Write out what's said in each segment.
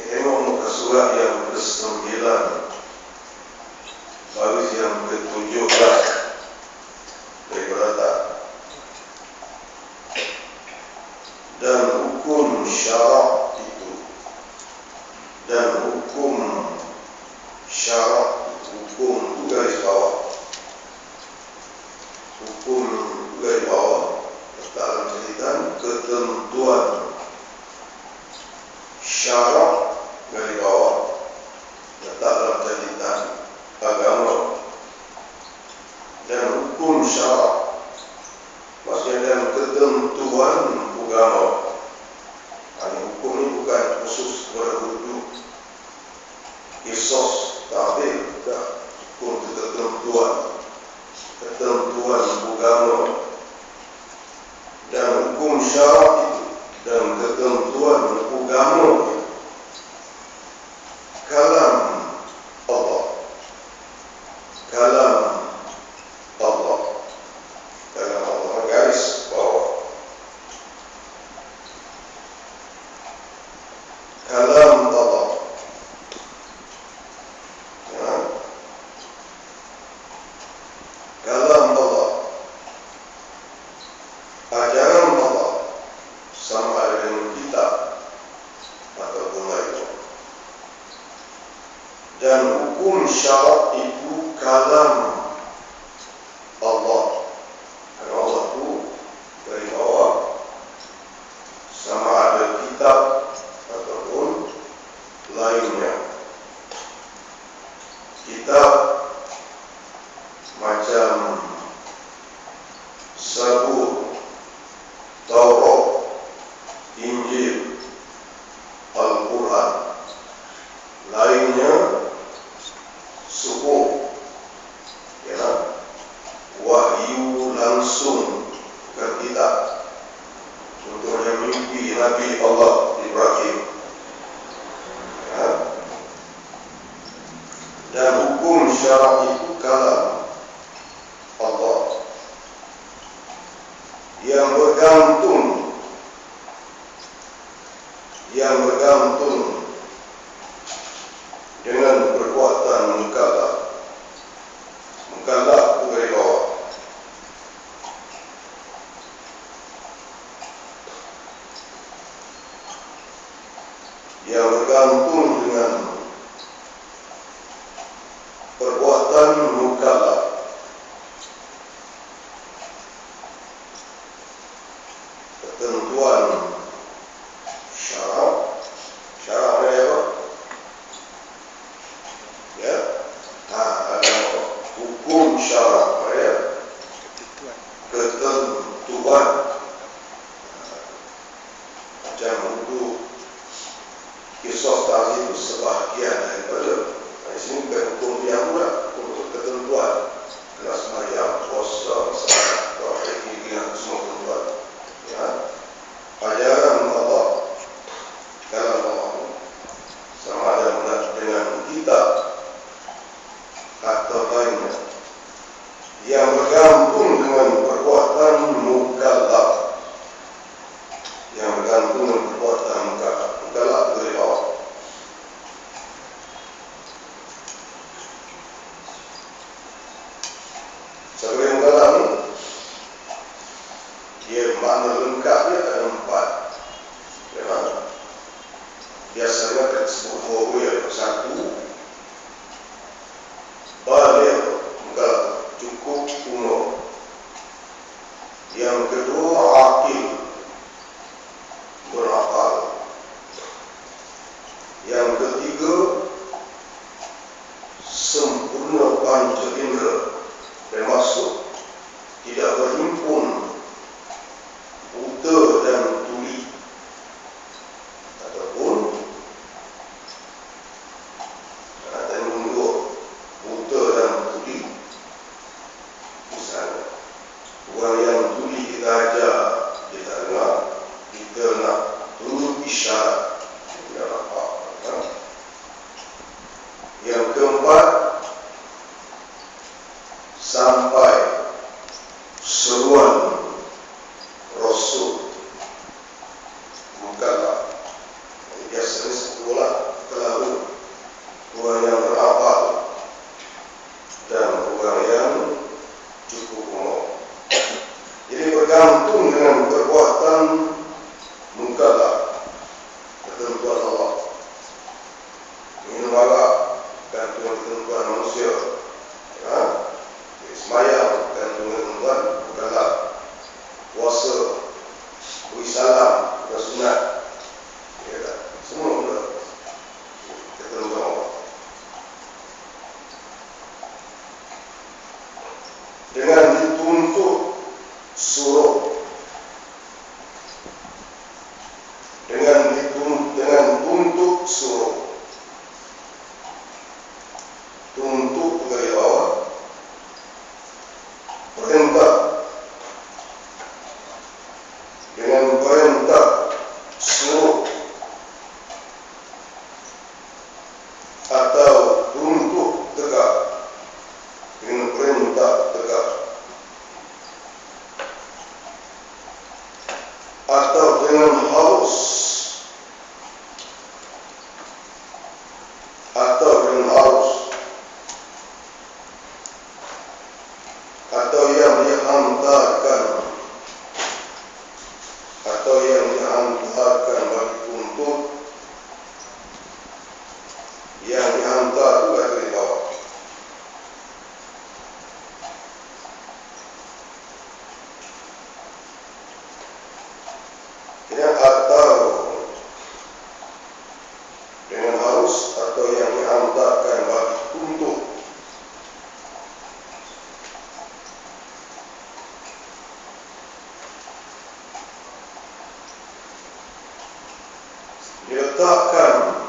Tengok muka surat yang ke-9 baris yang ke-17 berkata, dan hukum syarak itu, hukum itu garis bawah, letak dalam cerita ketentuan syarak garis bawah, letak dalam cerita agama, dan hukum syarak maksudnya dalam ketentuan agama. Hukum ini bukan khusus berwujud kisos ta'dil, bukan. Hukum itu ketentuan agama, dan hukum syarak itu dan ketentuan agama kalam Allah, garis bawah, kalam Allah, ya. Kalam Allah, ajaran Allah, sama ada dengan kitab ataupun lainnya. Dan hukum syarak itu kalam Allah. Karena Allah itu dari bawah, sama ada kitab ataupun lainnya. Kitab macam Zabur, Taurat, Injil, Al-Quran. Lainnya subuh, ya, wahyu langsung ke kita. Contohnya mimpi Nabi Allah Ibrahim, ya. Dan hukum syarak itu kalam Allah yang bergantung dengan perbuatan mukallaf. Mukallaf itu dari bawah. Yang bergantung dengan perbuatan mukallaf. Ketentuan syarak ada apa? Ya, ada hukum syarak ada ketentuan. Macam untuk kisos tadi itu sebahagian daripada. Di sini bukan hukum yang murah, untuk ketentuan. Kelas sembahyang, puasa, salat, tauhid, semua ketentuan. Ya, ajaran Allah, kalam Allah, sama ada dengan kitab atau lainnya yang bergantung dengan perbuatan mukallaf, dari bawah. Sebagai mukallaf ini, dia makna lengkapnya ada 4. Memang biasanya tersebut dua. Satu, baligh, mukallaf, cukup umur. Yang kedua, aqil, berakal. Yang ketiga, sempurna panca indera, termasuk tidak berhimpun buta dan tuli, ataupun buta dan tuli. Misalnya, orang yang tuli kita ajar, kita dengar, kita nak turut isyarat, tidak nampak. biasanya sekolah terlalu orang yang berapal dan orang yang cukup umur. Jadi bergantung dengan perbuatan mukallaf, ketentuan Allah. Minum arak, gantung ketentuan manusia. Ya, sembahyang, gantung ketentuan mukallaf. Puasa, beri salam, bukan sunat. Ya, semua sudah ketentuan Allah. Dengan dituntut suruh, dengan tuntut suruh, tuntut dari bawah, perintah, dengan perintah suruh, atau tuntut tegak, dengan perintah tegak, atau dengan harus, atau dengan harus, atau yang dihantarkan, atau yang dihantarkan bagi tuntut, yang dihantar itu dari bawah. Tidak, atau dengan harus, atau yang dihantarkan bagi tuntut. Diletakkan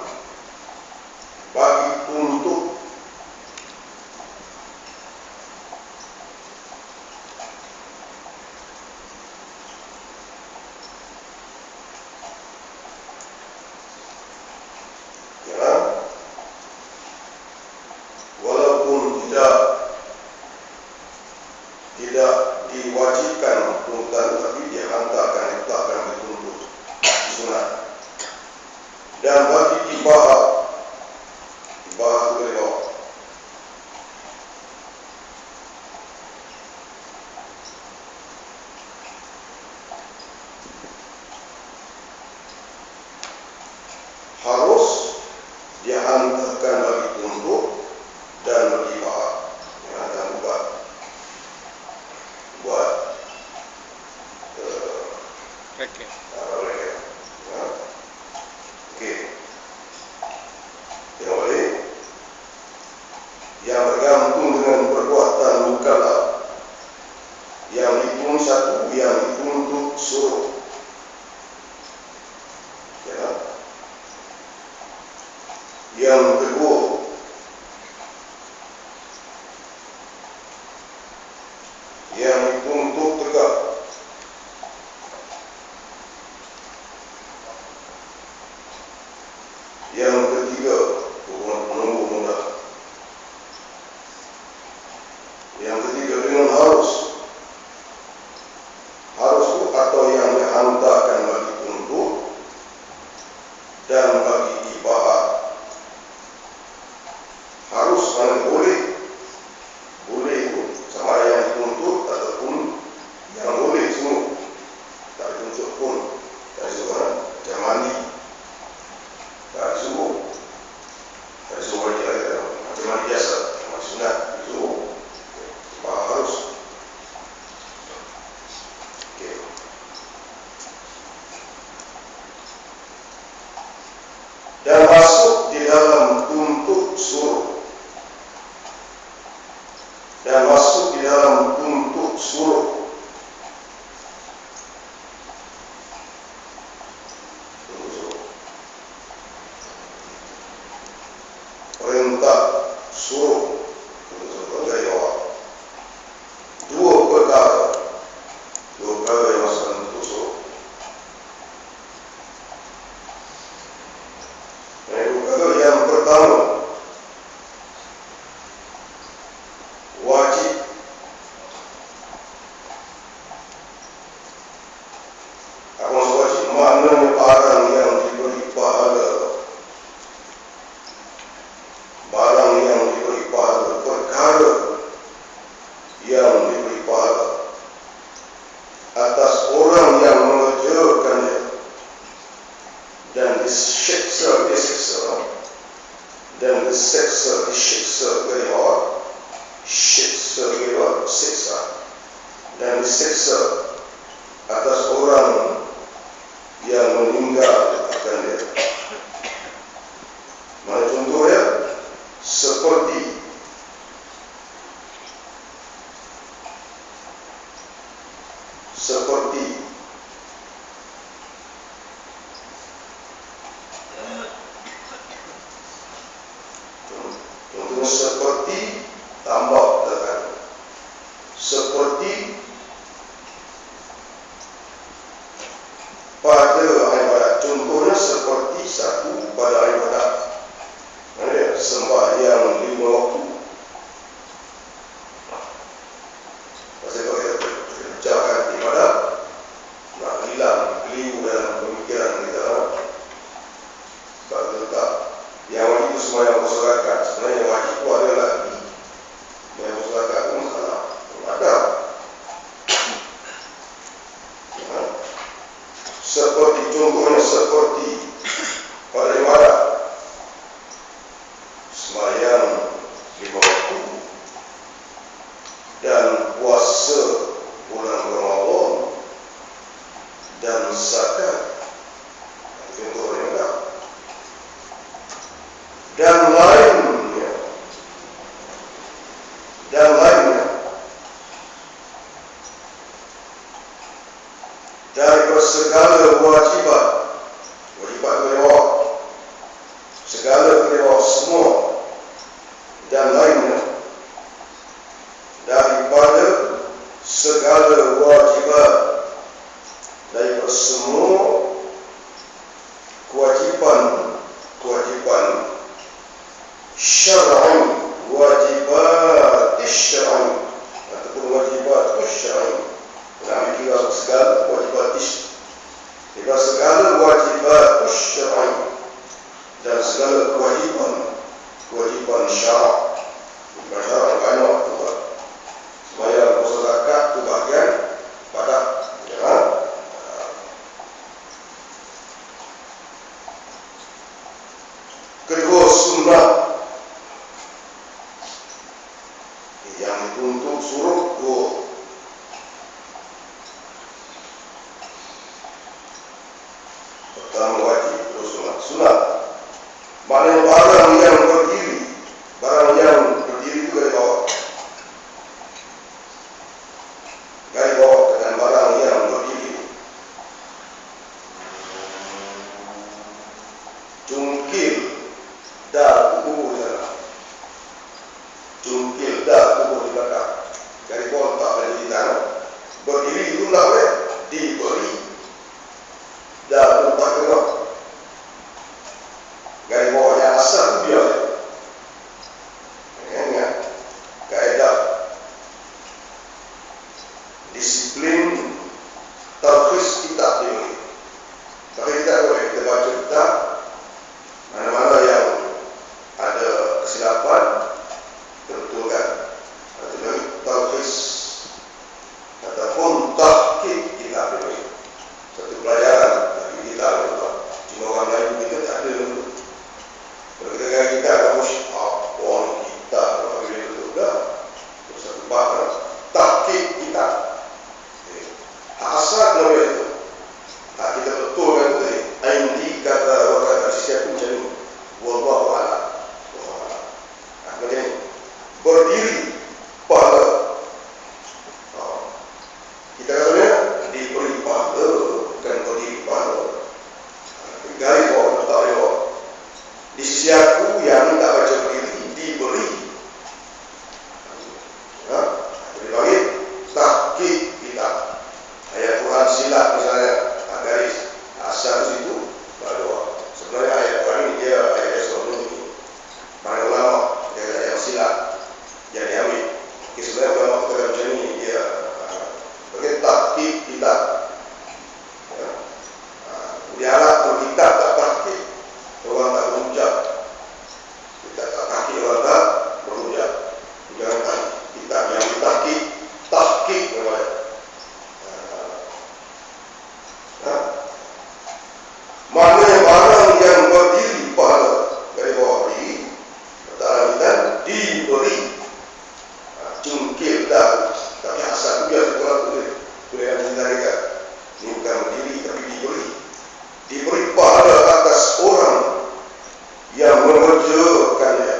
bagi tuntut ya, walaupun tidak diwajibkan tuntutan, tapi dihantarkan, diletakkan bagi tuntut sunat. Dan bagi ibarat, ibarat itu dari bawah. Harus dihantarkan bagi tuntut dan bagi ibarat. Dihantarkan buat Reket. reket. Ya. Okey. Yang boleh, yang bergantung dengan perbuatan mukallaf, yang dituntut satu, yang dituntut suruh. Ya. Yang kedua, yang dituntut tegak. Yang ketiga, menunggu mudah. Yang ketiga dengan harus. Harus itu atau yang dihantarkan bagi tuntut dan bagi ibarat. Harus mana boleh. Boleh itu sama yang dituntut ataupun yang boleh semua. Tak dituntut pun. Tak disuruh macam mandi. Tak disuruh. Tak disuruh macam mandi biasa. Mandi sunat. Disuruh. Harus. Okay. Dan masuk di dalam tuntut suruh. Dan masuk di dalam tuntut suruh. Perintah suruh. Dari bawah. Dua perkara yang masuk dalam tuntut suruh. Yang pertama, wajib. Apa maksud wajib? Maknanya barang yang diberi pahala dan disiksa dari bawah, siksa dan disiksa atas orang yang meninggal akan dia. Mana contohnya? Seperti contohnya seperti tambah tekan, seperti pada ibadat, contohnya seperti satu pada ibadat, sembahyang 5 waktu. Pasal kalau kita kerjakan ibadat, nak hilang keliru dalam pemikiran kita. Sebab kita yang wajib itu sembahyang masyarakat, sebenarnya yang wajib itu ada lagi. Sembahyang masyarakat itu salah, ada. Seperti contohnya seperti pada ibadat, sembahyang 5 waktu dan puasa bulan Ramadan dan zakat, contohnya enggak, dan lainnya dari segala kewajiban kewajiban, segala kewajiban semua dan lainnya daripada segala kewajiban, daripada semua kewajiban syar'i, wajibat syar'i ataupun wajibat syar'i. Kami kira segala wajibat daripada segala wajibat syar'i dan segala kewajiban syarak. Masyarakat banyak tu, sembahyang masyarakat tu bahagian pada kedua sunnah yang dituntut suruh dua. Pertama wajib, kedua sunnah. Sunnah maknanya barang yang berdiri itu dari bawah dengan barang yang berdiri. Jungkil dah kubur di sana, jungkil dah kubur di belakang, dari bawah tak boleh di tanah. Berdiri itu tak boleh, diberi dah tempat tengah, dari bawahnya asal itu dia. Ingat kaedah disiplin talkhis kitab ini. Tapi kita boleh kita baca kitab, mana-mana yang ada kesilapan betulkan. Artinya talkhis ataupun tahqiq kitab ini satu pelajaran bagi kita. Cuma orang lain kita tak ada dulu. Kalau kita kata kita kamu apa kita kalau bila betul dah satu bab tahqiq kitab. Asal kalau itu kita betulkan tadi. Indi kata wakata siapa macam ni. Wallahu a'lam. Macam ni. Berdiri pada kita katanya diberi pada, bukan berdiri pada. Garis bawah, letak di bawah. Di sisi aku yang tak baca berdiri, diberi. Dipanggil tahqiq kitab. Ayat Quran silat misalnya, garis asal situ baru. Sebenarnya ayat Quran ini dia ayat astronomi. Para ulama dia kata yang silat yang diambil. Sebenarnya ulama kata macam ni, dia sebagai tahqiq kitab. Dialah kalau kitab tak tahqiq, orang tak berucap, kita tak yang mengerjakannya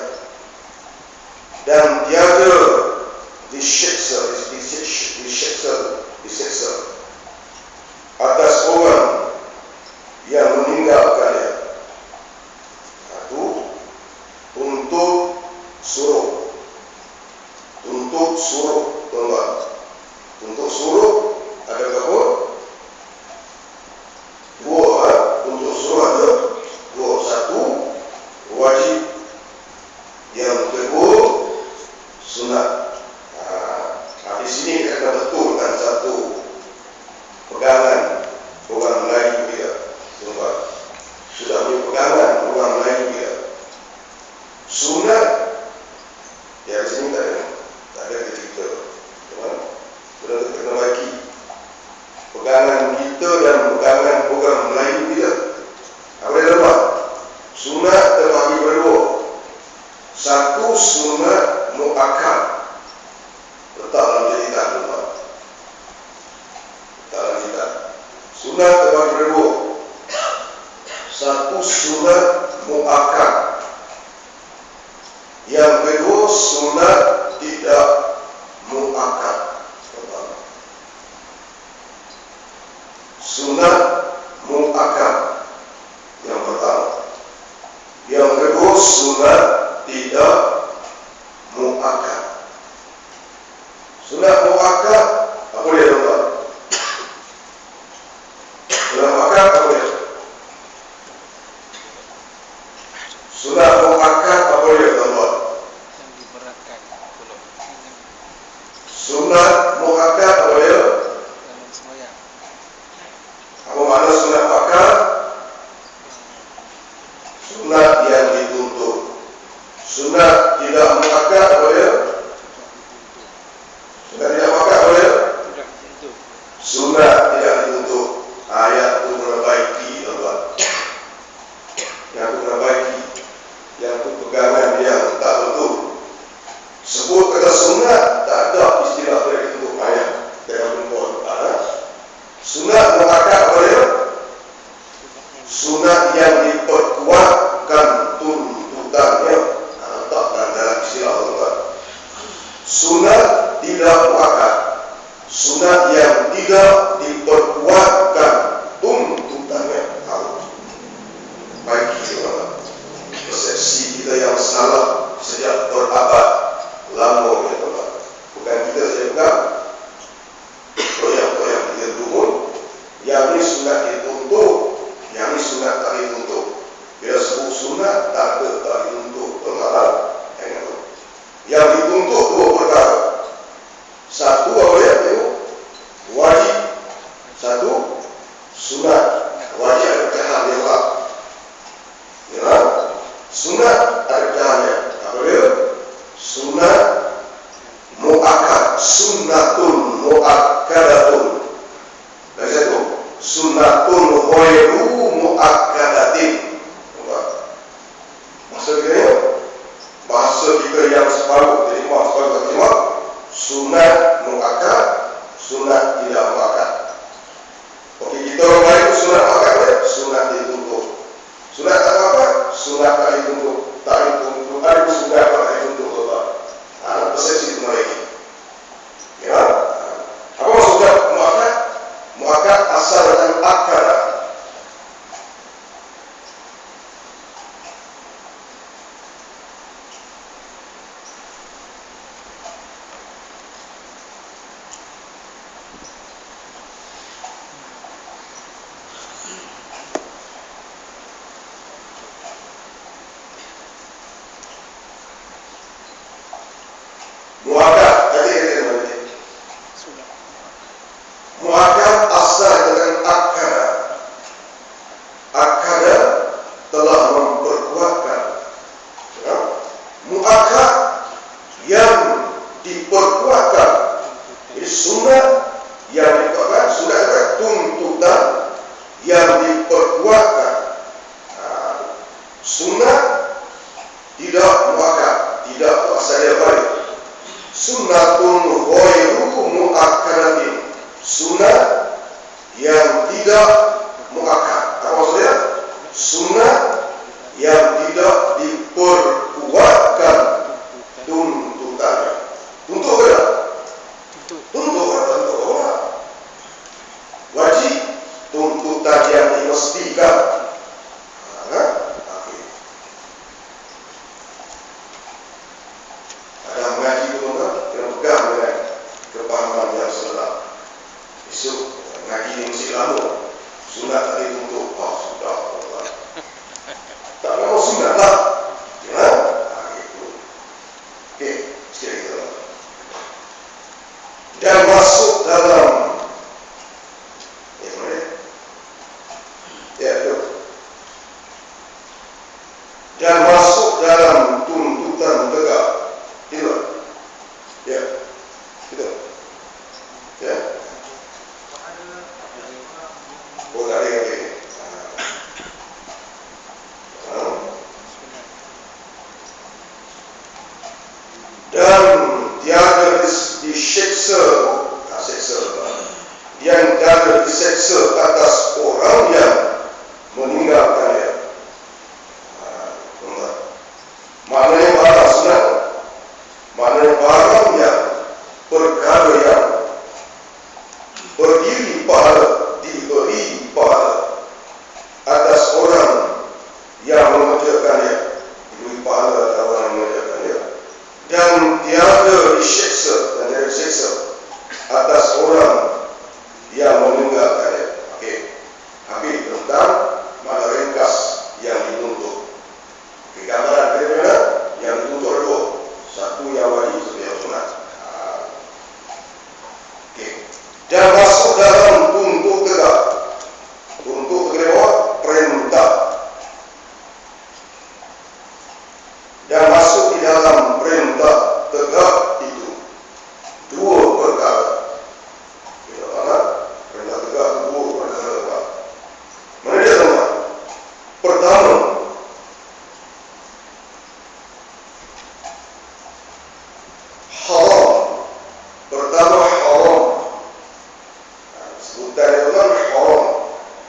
dan tiada disiksa atas orang yang meninggalkannya. Satu, tuntut suruh, tuntut suruh ada berapa? Dua, tuntut suruh ada dua. Satu, wajib. Yang kedua, sunat. Di sini kena betulkan satu pegangan orang Melayu kita. Tuan, sudah punya pegangan orang Melayu kita. Sunat, ya di sini tak ada cerita. Tuan, sudah kena bagi pegangan kita dan pegangan orang Melayu kita. Apa dia dapat? Sunat terbagi berdua. Satu, sunat muakkad. Letak dalam cerita tuan. Dalam cerita. Sunat terbagi berdua. Satu, sunat muakkad. Yang kedua, sunat tidak muakkad. Sunat muakkad yang pertama. Yang kedua, sunat tidak muakkad. Sunat muakkad apa dia tuan? Sunat muakkad apa dia? Sunat muakkad apa dia tuan? Yang diberatkan belum. Sunat muakkad apa dia? Dalam sembahyang. Apa makna sunat muakkad? Sunat yang dituntut. Sunat tidak muakkad apa dia? Sunat tidak muakkad apa dia? Tidak dituntut. Sunat tidak dituntut. Ayat itu perbaiki tuan. Yang itu perbaiki. Yang itu pegangan yang tak betul. Sebut kata sunat, tak ada istilah tidak dituntut. Ayat dalam perempuan. Sunat muakkad apa dia? Sunat yang diperkuatkan tuntutannya. Tak dalam istilah tuan. Sunat tidak muakkad. Sunat yang tidak diperkuatkan tuntutannya. Bagi tuan, persepsi kita yang salah sejak berabad lama ya tuan. Bukan kita saja bukan. Toyang-toyang kita dulu. Yang ini sunat dituntut, yang ini sunat tak dituntut. Bila sebut sunat tak dituntut tuan. Yang dituntut dua perkara. Satu apa dia? Wajib. Satu, sunat. Wajib ada pecahan yang tak. Ya, sunat ada pecahannya. Apa dia? Sunat muakkad. Sunnatun muakkadatun. Dan satu, sunnatun ghairu muakkadatin. Maksudnya bahasa kita yang separuh terima, separuh tak terima. Sunat muakkad, sunat tidak muakkad. Okey, kita orang lain sunat muakkad, sunat dituntut. Sunat tak muakkad, sunat tak dituntut. Tak dituntut, ada sunat tak dituntut tuan. Persepsi itu lagi. Ya. Apa maksudnya muakkad? Muakkad asal dari akad. Muakkad, kata-kata mana? Sudah. Muakkad asal dengan akad. Akad telah memperkuatkan. Ya? Muakkad yang diperkuatkan. Jadi sunat yang diperkuatkan, sunat adalah tuntutan yang diperkuatkan. Sunat tidak muakkad, tidak asal dia baik. Sunnatun ghairu muakkadatin. Sunat yang tidak muakkad. Apa maksudnya? Sunat yang tidak dan masuk dalam tuntutan tegak. Itu, ya, itu, ya. Oh, tak ada lagi. Dan tiada diseksa, yang tiada diseksa atas orang yang meninggalkannya. Maknanya barang senang, maknanya barang yang perkara yang berdiri pahala, diberi pahala atas orang yang mengerjakannya, diberi pahala atas orang yang mengerjakannya, dan tiada diseksa atas orang yang meninggalkannya. Okey, habis tentang mana ringkas yang dituntut. Gambaran bagaimana yang dituntut dua, satu yang wajib, satu yang sunat. Okey, dan masuk dalam tuntut tegak. Tuntut tegak perintah. Dan masuk di dalam perintah tegak itu dua perkara. Kita tahu perintah tegak itu dua perkara. Mana dia teman? Pertama, haram. Pertama haram. Sebutan itu kan haram.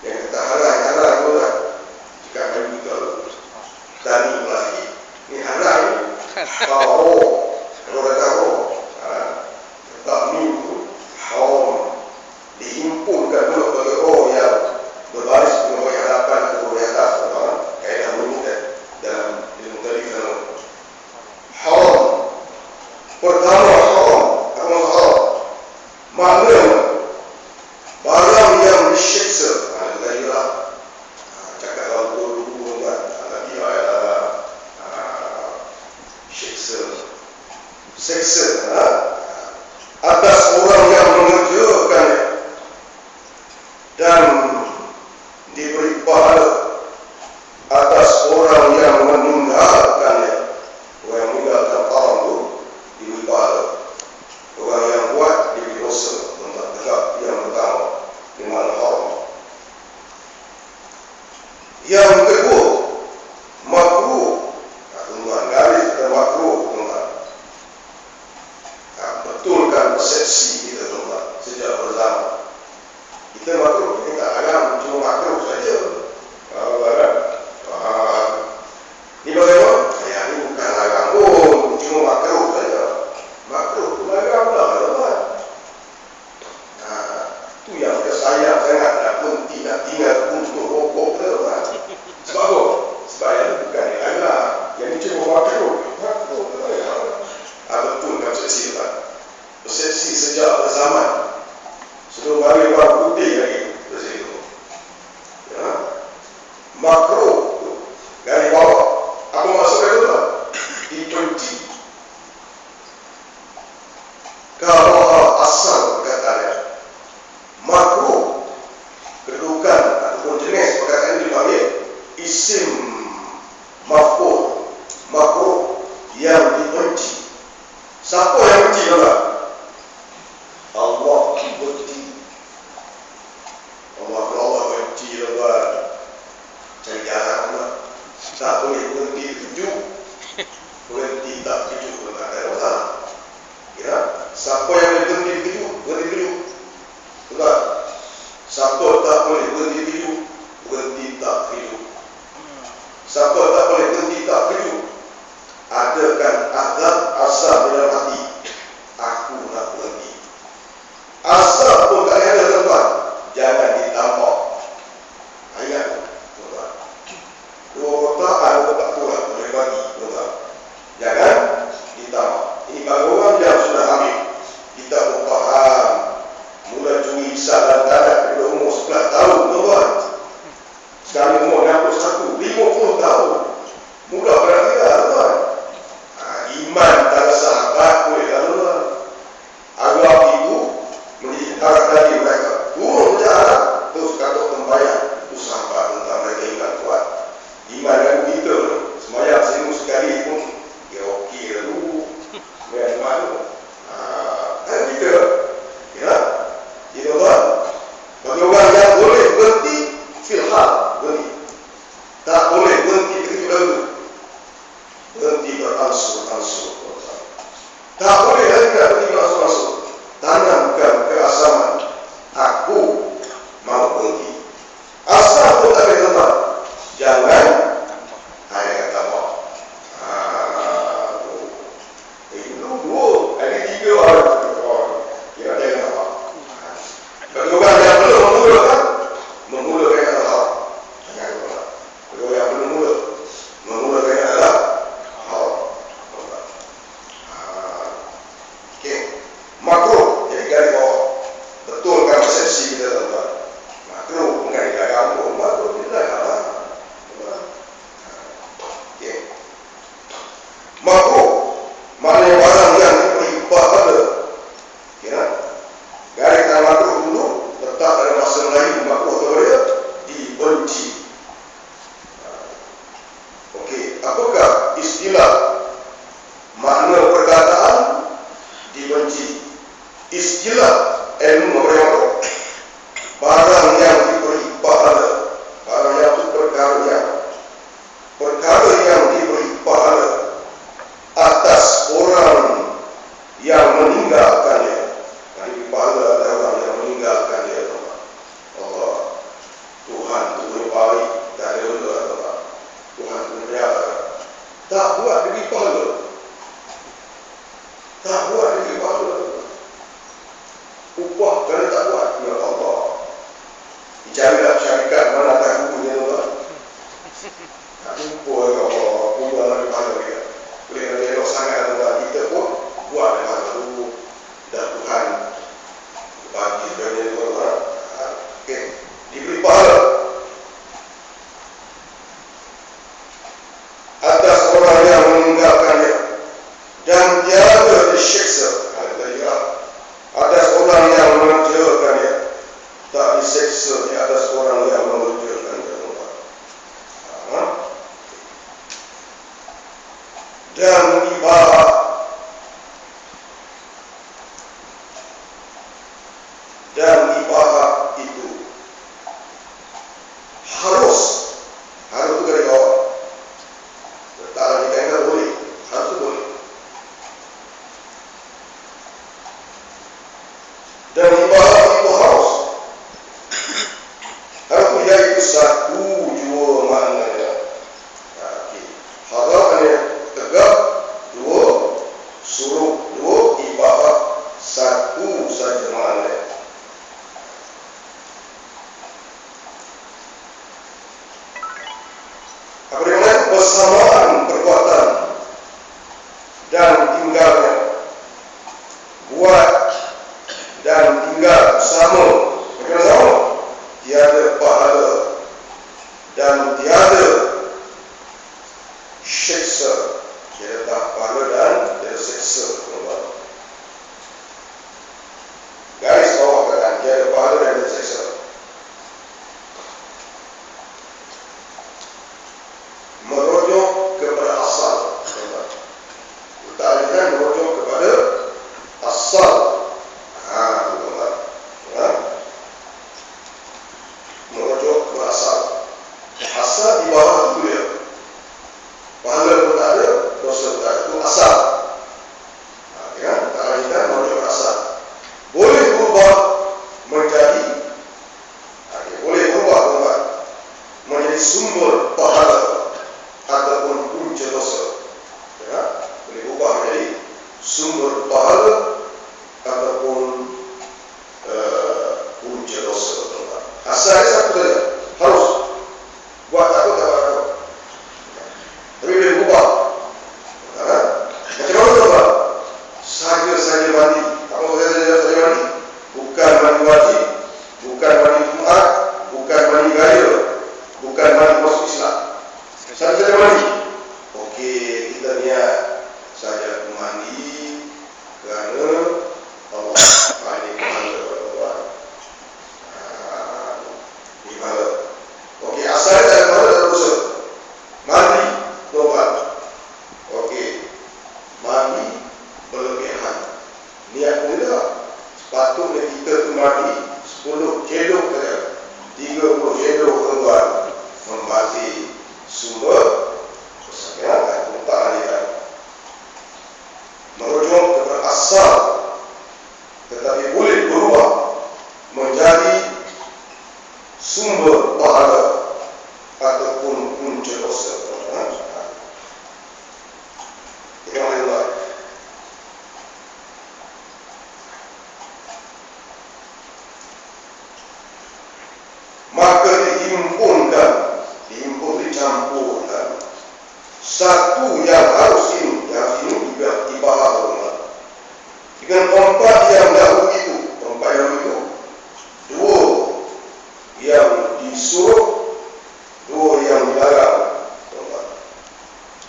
Yang kita halal itu kan. Jika kami kita tani lagi, ini halal ini. Haram. Kalau ada haram, takmi itu haram. Dihimpunkan dulu bagi roh yang berbaris dengan roh yang hadapan atau roh yang atas. Kaedah menunjukkan dalam ilmu tadi dalam haram. Pertama haram. Apa haram? Maknanya barang yang diseksa. Itu tadi lah. Cakap kalau dulu kan, tadi adalah seksa atas orang yang mengerjakannya dan diberi pahala atas orang yang meninggalkannya. Orang yang meninggalkan haram itu diberi pahala. Orang yang buat diberi dosa. Tentang tegak yang pertama di mana haram. Yang kedua, makruh. Tuan garis dan makruh, tuan. Betulkan persepsi kita, tuan. Sejak berzama kita makruh, kita tak agam cuma makruh saja. Ini bagaimana? Ya, ini bukan agam pun, cuma makruh saja. Makruh itu agam lah, tuan. Itu yang kita sayang sangat dan pun tidak ingat untuk rokok, tuan. Sebab apa? Sebab yang itu bukan agam, yang ini cuma makruh. Makruh, tuan. Betul persepsi, tuan. Persepsi sejak berzaman. Sebelum bagi orang putih lagi di situ. Ya. Makruh dari bawah. Apa maksudnya itu, tuan? Dibenci. Kalau asal katanya makruh, kedudukan ataupun jenis perkataan ini dipanggil isim maf'ul. Makruh yang dibenci. Siapa yang benci, tuan? Allah benci. Allah benci, tuan. Cari jalan, tuan. Tak boleh berhenti tujuh. Berhenti tak tujuh, tuan. Tak ada masalah. Ya, siapa yang boleh berhenti tujuh, berhenti tujuh, tuan. Siapa tak boleh berhenti tujuh, berhenti tak tujuh. Siapa tak boleh berhenti tak tujuh, adakan azab asal dalam hati. Aku nak berhenti. Asal pun tak ada, tuan. Jangan ditambah. Ayat, tuan. Dua kotak, ada kotak pula boleh bagi, tuan. Jangan ditambah. Ini bagi orang yang sudah ambil. Kita pun faham. Mula curi hisab dan tadat bila umur 11 tahun, tuan. Sekarang umur 61, 50 tahun. Mudah berarti lah. berangsur-angsur. Tak boleh lagi nak pergi berangsur-angsur. Tanamkan keasaman. Aku mau pergi. Asal pun tak boleh tetap. Jangan hanya kata apa. Itu dua. Ada 3 orang. Kira dia kata apa. Bagi orang yang belum memulakan, memulakan yang adalah jangan lupa. Bagi orang yang belum memulakan yang adalah okey. Makro, jadi garis bawah. Betulkan persepsi kita tuan-tuan. Makro bukan di agama, makro di agama. Okey. Makro, maknanya barang yang diberi pahala. Kira garis dan makro dulu letak dalam bahasa Melayu, makro atau dia dibenci. Okey, apakah istilah makna perkataan dibenci? Istilah ilmu apa? Barang yang diberi pahala. Barang yang itu perkara yang diberi pahala atas orang yang meninggalkannya. Yang diberi pahala atas orang yang meninggalkannya. Allah, Tuhan itu baik, tak ada Allah. Tuhan itu berjaya. Tak buat diberi pahala. Tak buat diberi pahala. Upah kerana tak buat. Ya Allah. Dicarilah syarikat mana tak bukunya tuan. Tak jumpa ya Allah. Buat lagi pahala dia. Boleh nanti elok sangat tuan. Kita pun buat lagi pahala dulu. Dan Tuhan bagi sebenarnya tuan. Okey. Diberi pahala atas orang yang meninggalkannya dan tiada disiksa. Atas orang yang mengerjakannya, tak disiksa di atas orang yang mengerjakannya. Dan ibarat itu harus itu garis bawah. Letaklah di kaedah boleh, harus itu boleh. Dan ibarat itu harus iaitu satu jua maknanya. Harapnya tegak, dua suruh, dua ibarat satu saja maknanya. Apa dia maksud? Bersamaan perbuatan dan tinggalnya. Buat dan tinggal sama. Bagaimana sama? Tiada pahala dan tiada siksa. Tiada pahala dan tiada siksa. Garis bawah katakan tiada pahala dan tiada siksa. Merujuk kepada asal. Kita merujuk kepada asal. Merujuk ke asal. Asal di bawah itu dia. Pahala pun tak ada, dosa pun tak ada. Itu asal. Kalau kita merujuk ke asal. Boleh berubah menjadi menjadi sumber pahala ataupun punca dosa. Boleh berubah menjadi sumber pahala ataupun punca dosa. Asalnya satu saja, harus buat aku tak buat aku. Tapi boleh berubah. Macam mana tuan? Saja mandi. Tak mahu saja mandi. Bukan mandi wajib, bukan mandi Jumaat, bukan mandi gaya, bukan mandi masuk Islam. Saja mandi. Okey, kita niat saja mandi kerana satu yang harus ini ibarat dengan empat yang dahulu itu, dua yang disuruh, dua yang dilarang.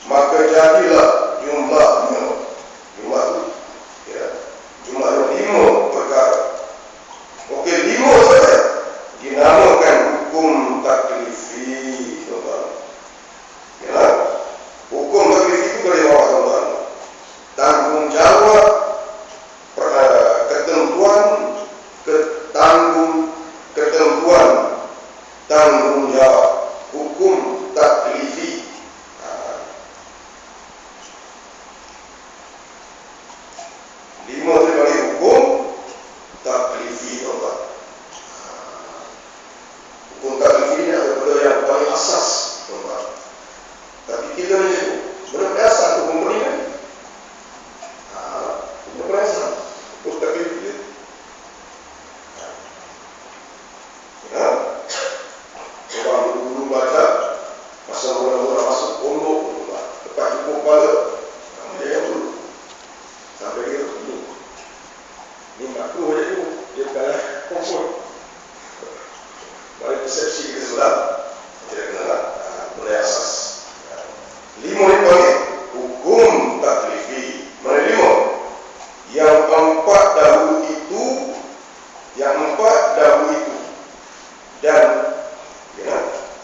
Maka jadilah jumlahnya lima perkara. Okey, lima saja dinamakan hukum taklifi, tuan-tuan. Ya, hukum taklifi itu dari bawah, tuan-tuan. Tanggung jawab, tanggung jawab hukum taklifi. Lima dari hukum taklifi, tuan-tuan. Hukum taklifi ini adalah benda yang paling asas, tuan-tuan. Tapi kita ni benda biasa hukum beriman. Benda biasa hukum taklifi. Orang dulu baca masa mula-mula masuk pondok, lepas cukup kepala, dia yang dulu sampai dia dulu. Ini makro dia dulu, dia kalah kompon. Balik persepsi kita sebelah, tidak kenal mulai asas. Lima ni panggil hukum taklifi. Mana lima? Yang empat dahulu itu, dan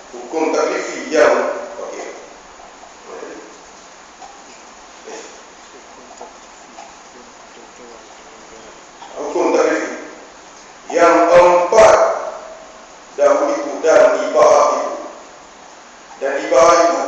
hukum taklifi yang hukum taklifi yang empat dahulu itu dan ibarat itu. Dan ibarat itu